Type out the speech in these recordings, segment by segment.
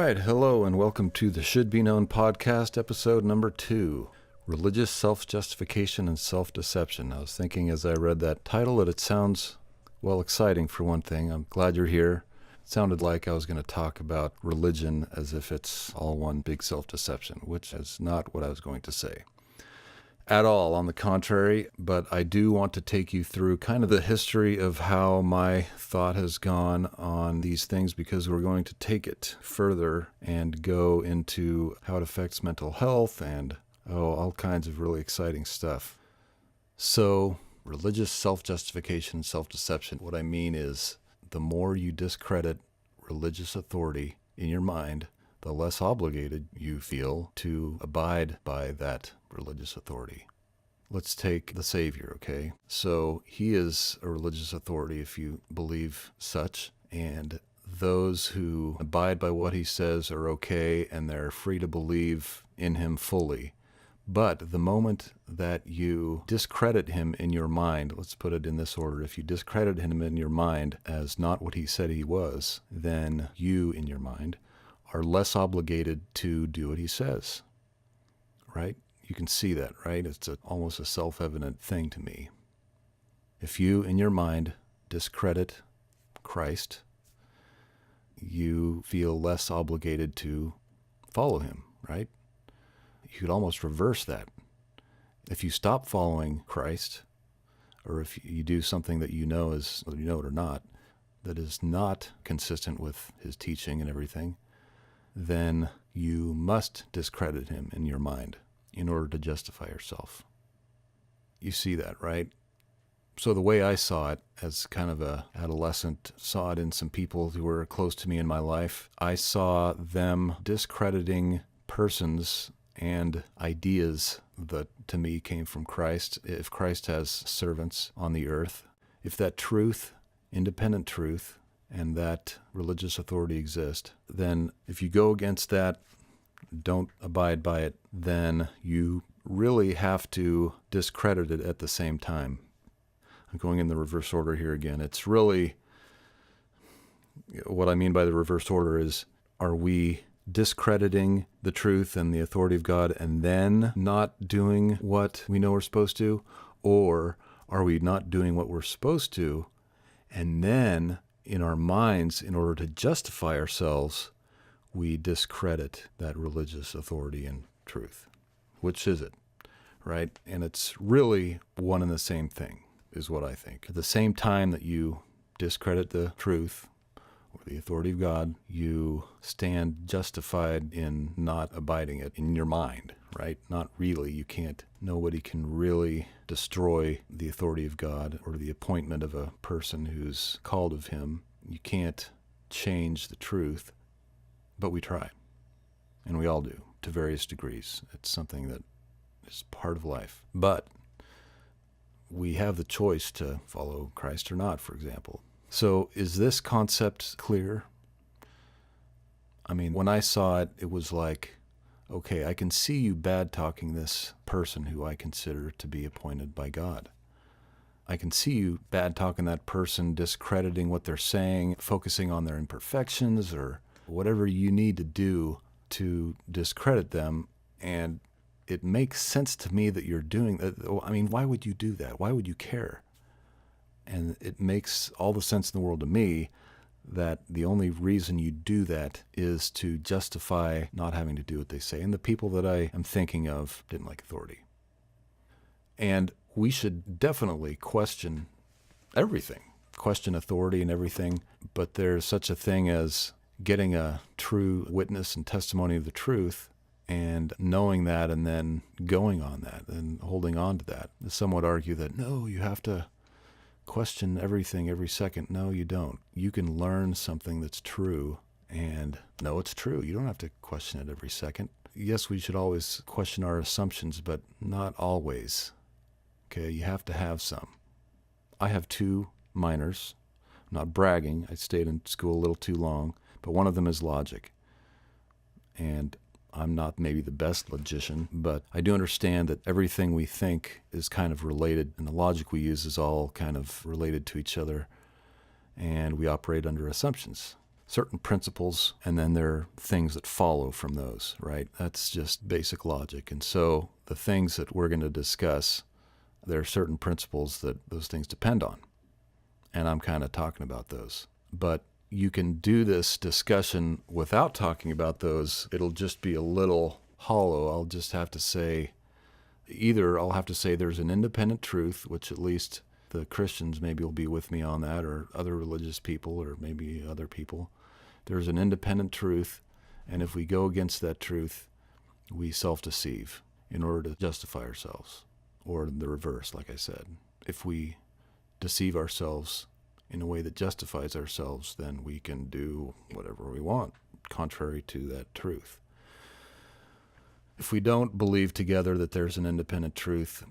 right, hello and welcome to the Should Be Known podcast, episode number 2, Religious Self-Justification and Self-Deception. I was thinking as I read that title that it sounds, well, exciting for one thing. I'm glad you're here. It sounded like I was going to talk about religion as if it's all one big self-deception, which is not what I was going to say at all, on the contrary, but I do want to take you through kind of the history of how my thought has gone on these things, because we're going to take it further and go into how it affects mental health and all kinds of really exciting stuff. So, religious self-justification and self-deception, what I mean is the more you discredit religious authority in your mind, the less obligated you feel to abide by that religious authority. Let's take the Savior, okay? So he is a religious authority if you believe such, and those who abide by what he says are okay, and they're free to believe in him fully. But the moment that you discredit him in your mind, let's put it in this order, if you discredit him in your mind as not what he said he was, then you, in your mind, are less obligated to do what he says, right? You can see that, right? It's almost a self-evident thing to me. If you, in your mind, discredit Christ, you feel less obligated to follow him, right? You could almost reverse that. If you stop following Christ, or if you do something that you know is, whether you know it or not, that is not consistent with his teaching and everything, then you must discredit him in your mind in order to justify yourself. You see that, right? So the way I saw it as kind of a adolescent, saw it in some people who were close to me in my life, I saw them discrediting persons and ideas that to me came from Christ. If Christ has servants on the earth, if that truth, independent truth, and that religious authority exist, then if you go against that, don't abide by it, then you really have to discredit it at the same time. I'm going in the reverse order here again. It's really, what I mean by the reverse order is, are we discrediting the truth and the authority of God and then not doing what we know we're supposed to? Or are we not doing what we're supposed to, and then in our minds, in order to justify ourselves, we discredit that religious authority and truth? Which is it, right? And it's really one and the same thing, is what I think. At the same time that you discredit the truth or the authority of God, you stand justified in not abiding it in your mind, right? Not really. You can't, nobody can really destroy the authority of God or the appointment of a person who's called of him. You can't change the truth, but we try. And we all do, to various degrees. It's something that is part of life. But we have the choice to follow Christ or not, for example. So is this concept clear? I mean, when I saw it, it was like, okay, I can see you bad-talking this person who I consider to be appointed by God. I can see you bad-talking that person, discrediting what they're saying, focusing on their imperfections or whatever you need to do to discredit them. And it makes sense to me that you're doing that. I mean, why would you do that? Why would you care? And it makes all the sense in the world to me that the only reason you do that is to justify not having to do what they say. And the people that I am thinking of didn't like authority. And we should definitely question everything, question authority and everything, but there's such a thing as getting a true witness and testimony of the truth and knowing that and then going on that and holding on to that. Some would argue that, no, you have to question everything every second. No, you don't. You can learn something that's true and know it's true. You don't have to question it every second. Yes, we should always question our assumptions, but not always. Okay, you have to have some. I have 2 minors. I'm not bragging. I stayed in school a little too long, but one of them is logic. And I'm not maybe the best logician, but I do understand that everything we think is kind of related, and the logic we use is all kind of related to each other, and we operate under assumptions. certain principles, and then there are things that follow from those, right? That's just basic logic. And so the things that we're going to discuss, there are certain principles that those things depend on. And I'm kind of talking about those. But you can do this discussion without talking about those. It'll just be a little hollow. I'll just have to say, either I'll have to say there's an independent truth, which at least the Christians maybe will be with me on that, or other religious people, or maybe other people. There's an independent truth, and if we go against that truth, we self-deceive in order to justify ourselves, or the reverse, like I said. If we deceive ourselves in a way that justifies ourselves, then we can do whatever we want, contrary to that truth. If we don't believe together that there's an independent truth,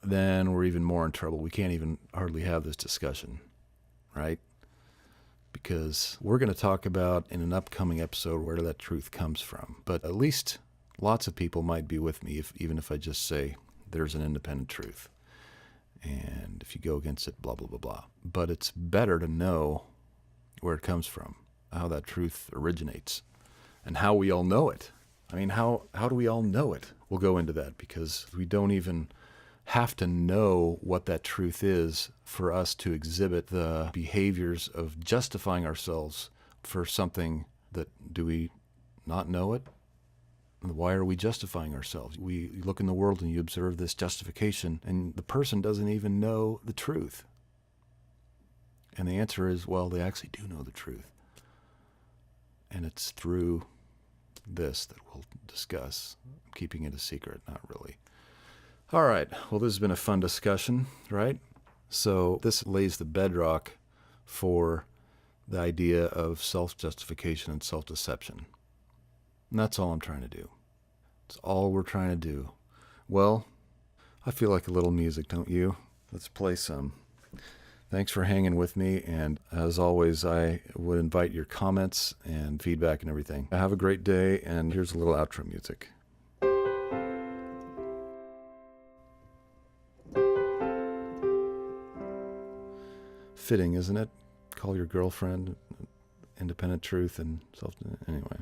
then we're even more in trouble. We can't even hardly have this discussion, right? Because we're going to talk about in an upcoming episode where that truth comes from. But at least lots of people might be with me, even if I just say there's an independent truth. And if you go against it, blah, blah, blah, blah. But it's better to know where it comes from, how that truth originates, and how we all know it. I mean, how do we all know it? We'll go into that, because we don't even have to know what that truth is for us to exhibit the behaviors of justifying ourselves for something that, do we not know it? Why are we justifying ourselves? We look in the world and you observe this justification, and the person doesn't even know the truth. And the answer is, well, they actually do know the truth. And it's through this that we'll discuss. I'm keeping it a secret, not really. All right. Well, this has been a fun discussion, right? So this lays the bedrock for the idea of self-justification and self-deception. And that's all I'm trying to do. It's all we're trying to do. Well, I feel like a little music, don't you? Let's play some. Thanks for hanging with me, and as always, I would invite your comments and feedback and everything. Have a great day, and here's a little outro music. Fitting, isn't it? Call your girlfriend independent truth and self... Anyway.